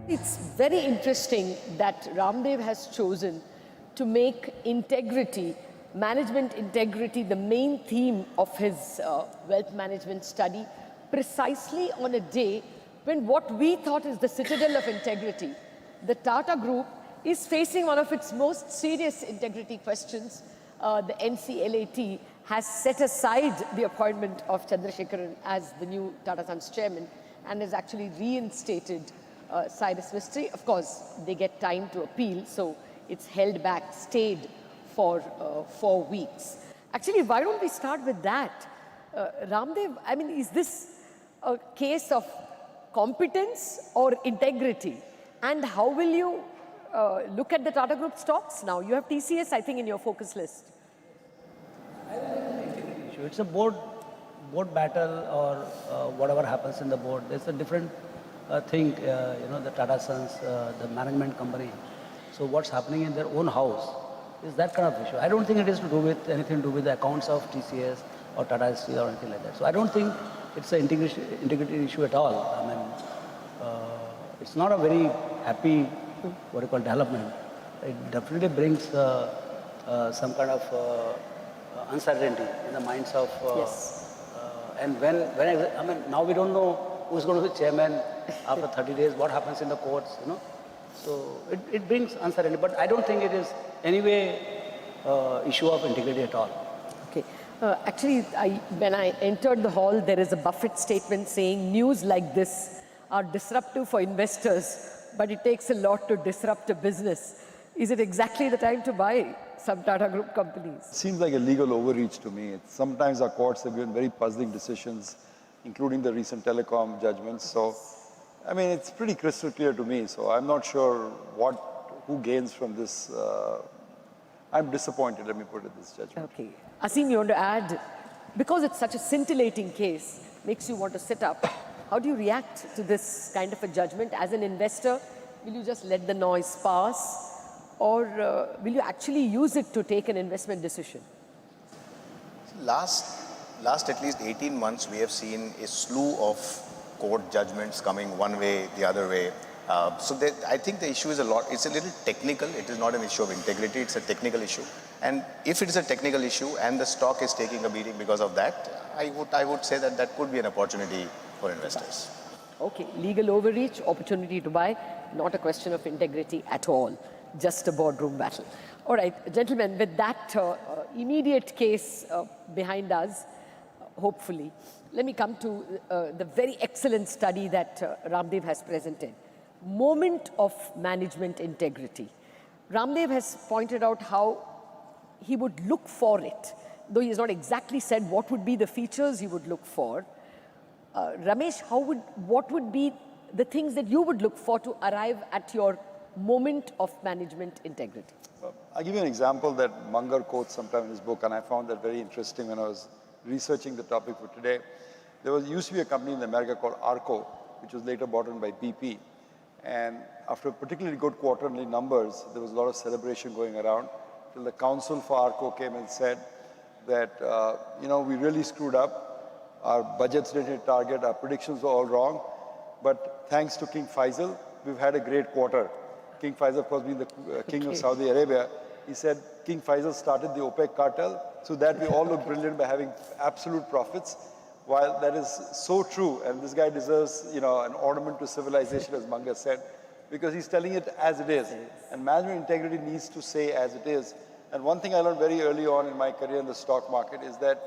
It's very interesting that Ramdev has chosen to make integrity, management integrity, the main theme of his wealth management study, precisely on a day when what we thought is the citadel of integrity, the Tata Group, is facing one of its most serious integrity questions. The NCLAT has set aside the appointment of Chandrasekaran as the new Tata Sons chairman and has actually reinstated Cyrus Mistry. Of course, they get time to appeal, so it's held back, stayed for 4 weeks. Actually, why don't we start with that? Ramdev, I mean, is this a case of competence or integrity? And how will you look at the Tata Group stocks now? You have TCS, I think, in your focus list. I don't think it's an integrity issue. It's a board battle or whatever happens in the board. There's a different thing, the Tata Sons, the management company. So what's happening in their own house is that kind of issue. I don't think it is to do with anything to do with the accounts of TCS or Tata Steel or anything like that. So I don't think it's an integrity issue at all. I mean, it's not a very happy, development. It definitely brings some kind of uncertainty in the minds of. Yes. And now we don't know who's going to be chairman after 30 days, what happens in the courts, So it brings uncertainty, but I don't think it is anyway issue of integrity at all. Okay. Actually, when I entered the hall, there is a Buffett statement saying news like this are disruptive for investors, but it takes a lot to disrupt a business. Is it exactly the time to buy some Tata Group companies? It seems like a legal overreach to me. Sometimes our courts have given very puzzling decisions, including the recent telecom judgments. So, I mean, it's pretty crystal clear to me. So I'm not sure who gains from this. I'm disappointed, let me put it this judgment. Okay. Asim, you want to add? Because it's such a scintillating case, makes you want to sit up. How do you react to this kind of a judgment? As an investor, will you just let the noise pass? Or will you actually use it to take an investment decision? Last at least 18 months, we have seen a slew of court judgments coming one way, the other way. I think the issue is it's a little technical. It is not an issue of integrity, it's a technical issue. And if it is a technical issue and the stock is taking a beating because of that, I would say that could be an opportunity for investors. Okay, legal overreach, opportunity to buy, not a question of integrity at all, just a boardroom battle. All right, gentlemen, with that immediate case behind us, hopefully, let me come to the very excellent study that Ramdev has presented. Moment of management integrity. Ramdev has pointed out how he would look for it, though he has not exactly said what would be the features he would look for. Ramesh, what would be the things that you would look for to arrive at your moment of management integrity? I'll give you an example that Munger quotes sometime in his book, and I found that very interesting when I was researching the topic for today. There used to be a company in America called Arco, which was later bought in by BP. And after particularly good quarterly numbers, there was a lot of celebration going around till the counsel for Arco came and said that, we really screwed up. Our budgets didn't hit target, our predictions were all wrong. But thanks to King Faisal, we've had a great quarter. King Faisal, of course, being the king of Saudi Arabia, he said King Faisal started the OPEC cartel so that we all look brilliant by having absolute profits. While that is so true, and this guy deserves, an ornament to civilization, as Munger said, because he's telling it as it is. And management integrity needs to say as it is. And one thing I learned very early on in my career in the stock market is that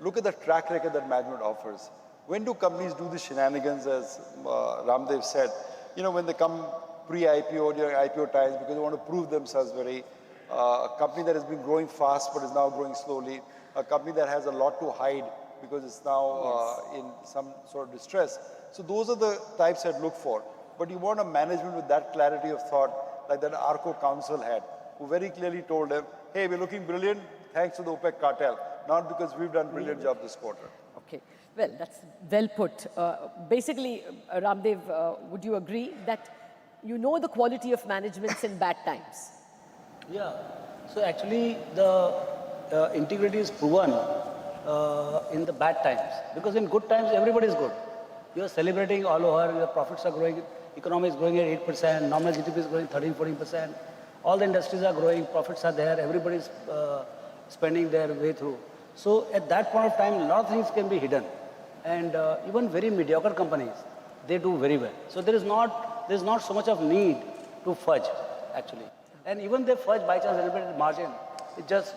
look at the track record that management offers. When do companies do the shenanigans, as Ramdev said? When they come pre-IPO, during IPO times, because they want to prove themselves a company that has been growing fast but is now growing slowly, a company that has a lot to hide because it's now in some sort of distress. So those are the types I'd look for. But you want a management with that clarity of thought, like that Arco counsel had, who very clearly told them, hey, we're looking brilliant thanks to the OPEC cartel, not because we've done a brilliant job this quarter. Okay, well, that's well put. Basically, Ramdev, would you agree that you know the quality of managements in bad times? Yeah, so actually the integrity is proven in the bad times, because in good times everybody is good. You are celebrating all over, your profits are growing. economy is growing at 8%, nominal GDP is growing 13-14%. All the industries are growing, profits are there, everybody's spending their way through. So at that point of time, a lot of things can be hidden. And even very mediocre companies, they do very well. So there is not so much of need to fudge, actually. And even they fudge by chance a little bit at margin, it just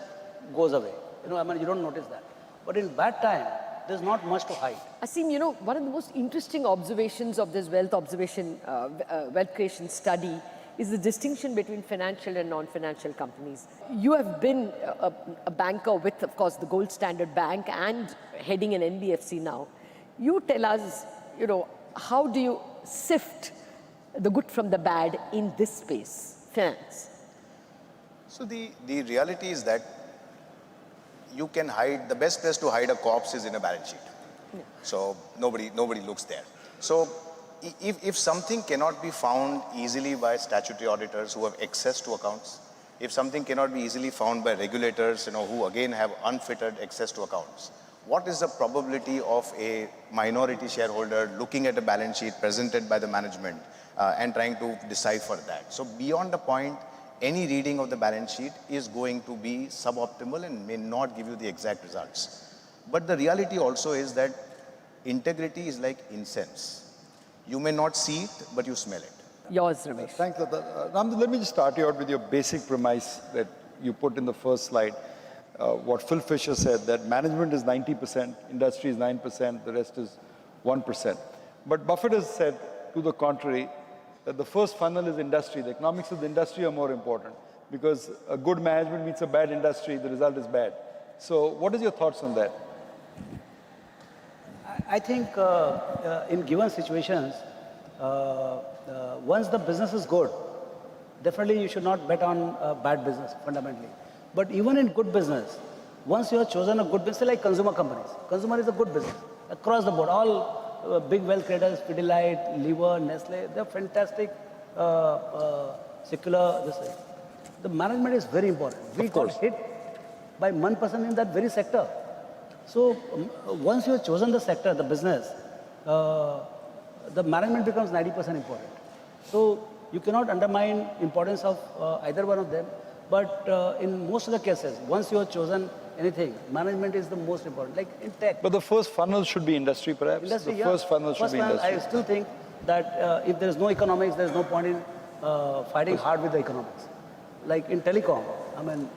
goes away. I mean, you don't notice that. But in bad time, there's not much to hide. Asim, one of the most interesting observations of this wealth creation study is the distinction between financial and non-financial companies. You have been a banker with, of course, the Gold Standard Bank and heading an NBFC now. You tell us, how do you sift the good from the bad in this space, finance? So the reality is that you can hide, the best place to hide a corpse is in a balance sheet. Yeah. So nobody looks there. So if something cannot be found easily by statutory auditors who have access to accounts, if something cannot be easily found by regulators, who again have unfettered access to accounts, what is the probability of a minority shareholder looking at a balance sheet presented by the management and trying to decipher that? So beyond the point, any reading of the balance sheet is going to be suboptimal and may not give you the exact results. But the reality also is that integrity is like incense. You may not see it, but you smell it. Yours, Ramesh. Thanks, Lata. Ramdev, let me just start you out with your basic premise that you put in the first slide. What Phil Fisher said, that management is 90%, industry is 9%, the rest is 1%. But Buffett has said, to the contrary, that the first funnel is industry. The economics of the industry are more important because a good management meets a bad industry, the result is bad. So what is your thoughts on that? I think in given situations, once the business is good, definitely you should not bet on bad business fundamentally. But even in good business, once you have chosen a good business, like consumer companies, consumer is a good business across the board. All big wealth creators, Pidilite, Lever, Nestle, they're fantastic secular. The management is very important. We got hit by 1% in that very sector. So once you have chosen the sector, the business, the management becomes 90% important. So you cannot undermine importance of either one of them. But in most of the cases, once you have chosen anything, management is the most important, like in tech. But the first funnel should be industry, perhaps? Industry, the yeah. first funnel should be industry. I still think that if there is no economics, there is no point in fighting hard with the economics. Like in telecom, I mean,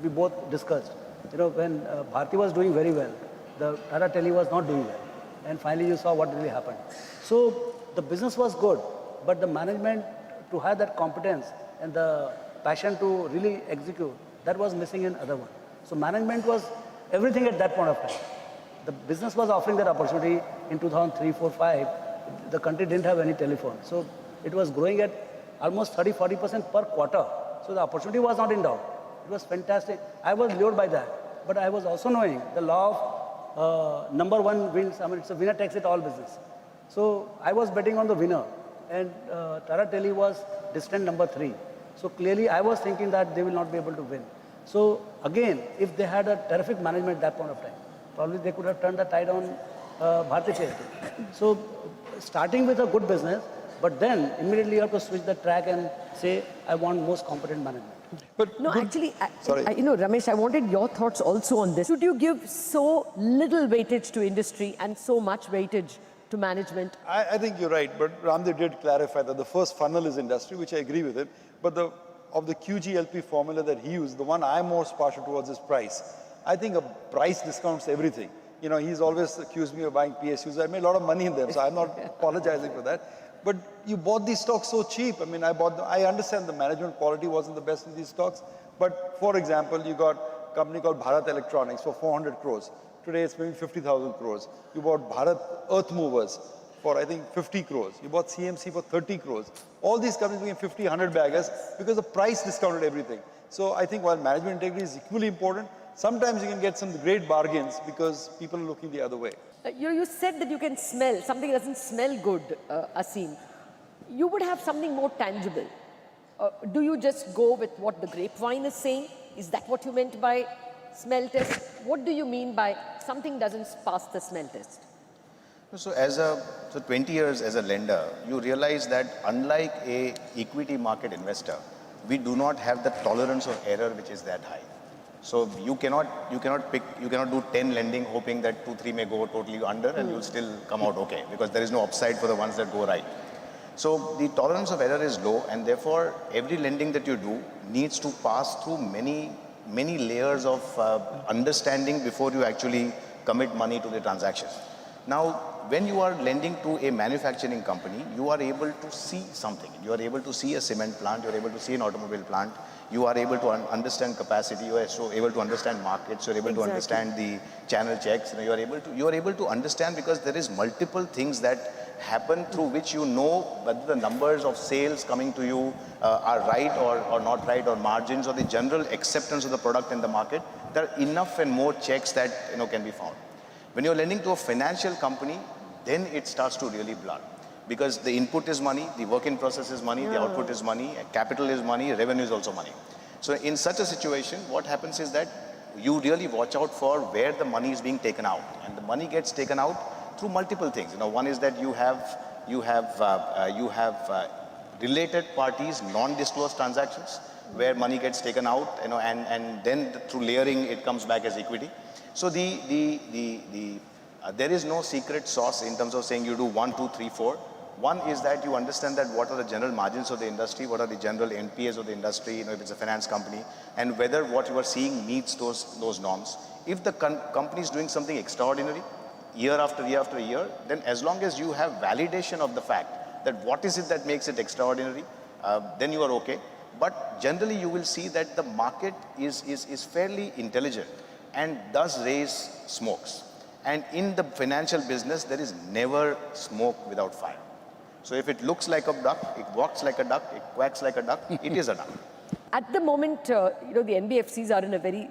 we both discussed, when Bharti was doing very well, the Tata Tele was not doing well. And finally you saw what really happened. So the business was good, but the management, to have that competence and the passion to really execute, that was missing in other one. So management was everything at that point of time. The business was offering that opportunity in 2003, 4, 5. The country didn't have any telephone. So it was growing at almost 30-40% per quarter. So the opportunity was not in doubt. It was fantastic. I was lured by that. But I was also knowing the law of number one wins. I mean, it's a winner takes it all business. So I was betting on the winner. And Tata Tele was distant number 3. So clearly I was thinking that they will not be able to win. So again, if they had a terrific management at that point of time, probably they could have turned the tide on Bharti Airtel. So starting with a good business, but then immediately you have to switch the track and say, I want most competent management. But No, actually, Sorry. Ramesh, I wanted your thoughts also on this. Should you give so little weightage to industry and so much weightage to management? I think you're right, but Ramdev did clarify that the first funnel is industry, which I agree with him. But of the QGLP formula that he used, the one I'm most partial towards is price. I think a price discounts everything. He's always accused me of buying PSUs. I made a lot of money in them, so I'm not apologizing for that. But you bought these stocks so cheap. I mean, I understand the management quality wasn't the best in these stocks. But for example, you got a company called Bharat Electronics for 400 crores. Today it's maybe 50,000 crores. You bought Bharat Earth Movers for, I think, 50 crores. You bought CMC for 30 crores. All these companies became 50, 100 baggers because the price discounted everything. So I think while management integrity is equally important, sometimes you can get some great bargains because people are looking the other way. You said that you can smell, something doesn't smell good, Asim. You would have something more tangible. Do you just go with what the grapevine is saying? Is that what you meant by smell test? What do you mean by something doesn't pass the smell test? So 20 years as a lender, you realize that unlike a equity market investor, we do not have the tolerance of error which is that high. So you cannot do 10 lending hoping that 2, 3 may go totally under and you'll still come out okay, because there is no upside for the ones that go right. So the tolerance of error is low, and therefore every lending that you do needs to pass through many layers of understanding before you actually commit money to the transaction. Now, when you are lending to a manufacturing company, you are able to see something. You are able to see a cement plant, you are able to see an automobile plant, you are able to understand capacity, you are so able to understand markets, you are able to understand the channel checks, you are able to understand, because there is multiple things that happen through which you know whether the numbers of sales coming to you are right or not right, or margins, or the general acceptance of the product in the market. There are enough and more checks that can be found. When you're lending to a financial company, then it starts to really blur, because the input is money, the work in process is money, the output is money, capital is money, revenue is also money. So in such a situation, what happens is that you really watch out for where the money is being taken out, and the money gets taken out through multiple things. One is that you have related parties, non-disclosed transactions, where money gets taken out, and then through layering it comes back as equity. So there is no secret sauce in terms of saying you do 1, 2, 3, 4. One is that you understand that what are the general margins of the industry, what are the general NPAs of the industry, if it's a finance company, and whether what you are seeing meets those norms. If the company is doing something extraordinary, year after year after year, then as long as you have validation of the fact that what is it that makes it extraordinary, then you are okay. But generally you will see that the market is fairly intelligent and does raise smokes. And in the financial business, there is never smoke without fire. So if it looks like a duck, it walks like a duck, it quacks like a duck, it is a duck. At the moment, the NBFCs are in a very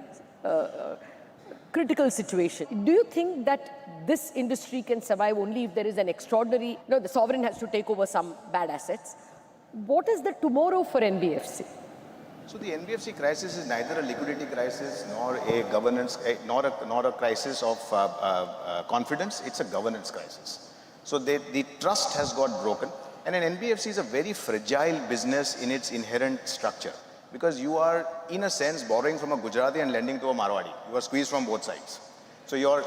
critical situation. Do you think that this industry can survive only if there is an extraordinary, the sovereign has to take over some bad assets? What is the tomorrow for NBFC? So the NBFC crisis is neither a liquidity crisis nor a governance, nor a crisis of confidence. It's a governance crisis. So the trust has got broken, and an NBFC is a very fragile business in its inherent structure, because you are, in a sense, borrowing from a Gujarati and lending to a Marwadi. You are squeezed from both sides. So your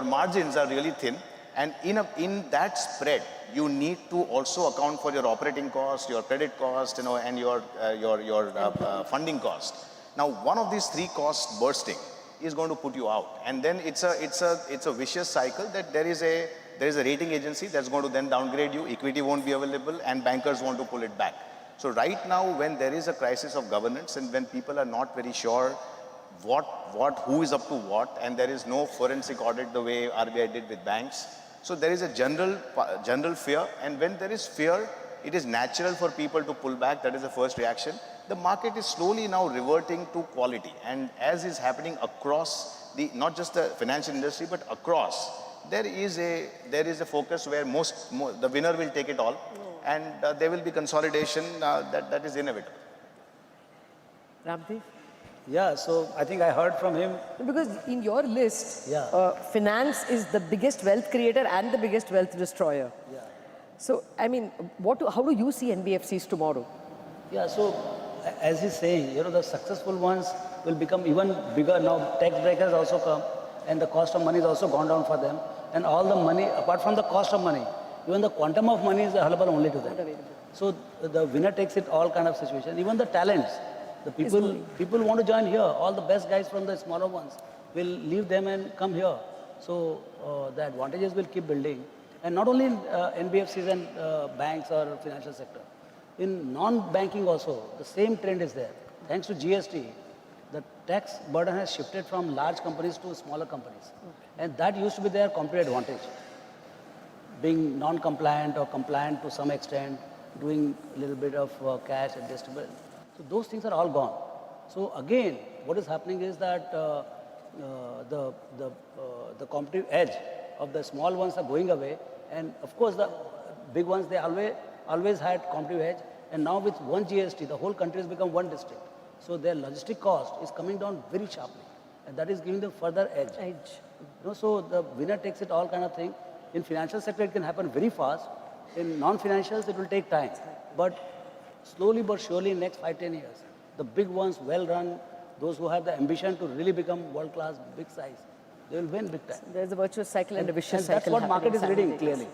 margins are really thin, and in that spread, you need to also account for your operating cost, your credit cost, and your funding cost. Now, one of these three costs bursting is going to put you out, and then it's a vicious cycle that there is a rating agency that's going to then downgrade you. Equity won't be available, and bankers want to pull it back. So right now, when there is a crisis of governance, and when people are not very sure who is up to what, and there is no forensic audit the way RBI did with banks. So there is a general fear, and when there is fear, it is natural for people to pull back. That is the first reaction. The market is slowly now reverting to quality, and as is happening across not just the financial industry, but across, there is a focus where the winner will take it all, and there will be consolidation that is inevitable. Ramdev? Yeah, so I think I heard from him. Because in your list, Yeah. finance is the biggest wealth creator and the biggest wealth destroyer. Yeah. So, I mean, how do you see NBFCs tomorrow? Yeah, so as he's saying, the successful ones will become even bigger. Now tax breakers also come, and the cost of money has also gone down for them. And all the money, apart from the cost of money, even the quantum of money is available only to them. So the winner takes it all kind of situation. Even the talents, the people want to join here. All the best guys from the smaller ones will leave them and come here. So the advantages will keep building. And not only in NBFCs and banks or financial sector. In non-banking also, the same trend is there. Thanks to GST, the tax burden has shifted from large companies to smaller companies. And that used to be their competitive advantage. Being non-compliant or compliant to some extent, doing a little bit of cash adjustable. So those things are all gone. So again, what is happening is that the competitive edge of the small ones are going away, and of course the big ones, they always had competitive edge, and now with one GST, the whole country has become one district. So their logistic cost is coming down very sharply, and that is giving them further edge. You know, so the winner takes it all kind of thing. In financial sector, it can happen very fast. In non-financials, it will take time. But slowly but surely, in next 5, 10 years, the big ones, well run, those who have the ambition to really become world class, big size, they will win big time. There's a virtuous cycle and a vicious And cycle. that's what market is happening reading clearly.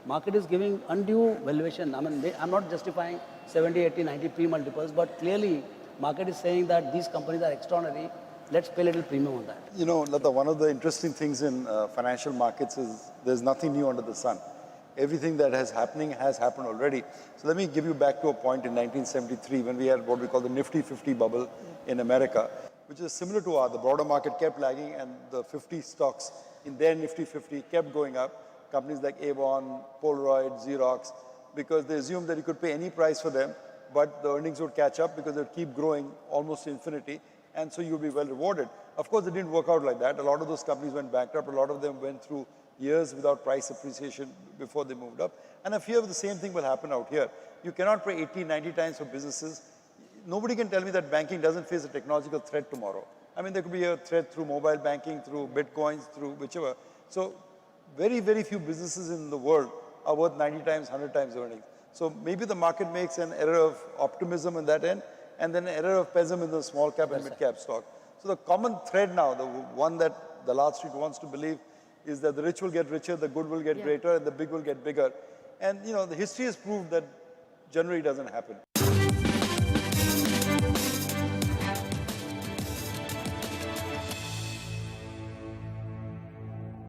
Market is giving undue valuation. I mean, I'm not justifying 70, 80, 90 P multiples, but clearly market is saying that these companies are extraordinary. Let's pay a little premium on that. You know, Lata, one of the interesting things in financial markets is there's nothing new under the sun. Everything that has happened already. So let me give you back to a point in 1973 when we had what we call the Nifty 50 bubble in America, which is similar to the broader market kept lagging and the 50 stocks in their Nifty 50 kept going up. Companies like Avon, Polaroid, Xerox, because they assumed that you could pay any price for them, but the earnings would catch up because they would keep growing almost to infinity, and so you would be well rewarded. Of course, it didn't work out like that. A lot of those companies went bankrupt. A lot of them went through years without price appreciation before they moved up. And I fear the same thing will happen out here. You cannot pay 80, 90 times for businesses. Nobody can tell me that banking doesn't face a technological threat tomorrow. I mean, there could be a threat through mobile banking, through bitcoins, through whichever. So very, very few businesses in the world are worth 90 times, 100 times earnings. So maybe the market makes an error of optimism in that end, and then an error of pessimism in the small cap and mid cap stock. So the common thread now, the one that the Dalal Street wants to believe, is that the rich will get richer, the good will get greater, and the big will get bigger. And you know, the history has proved that generally doesn't happen.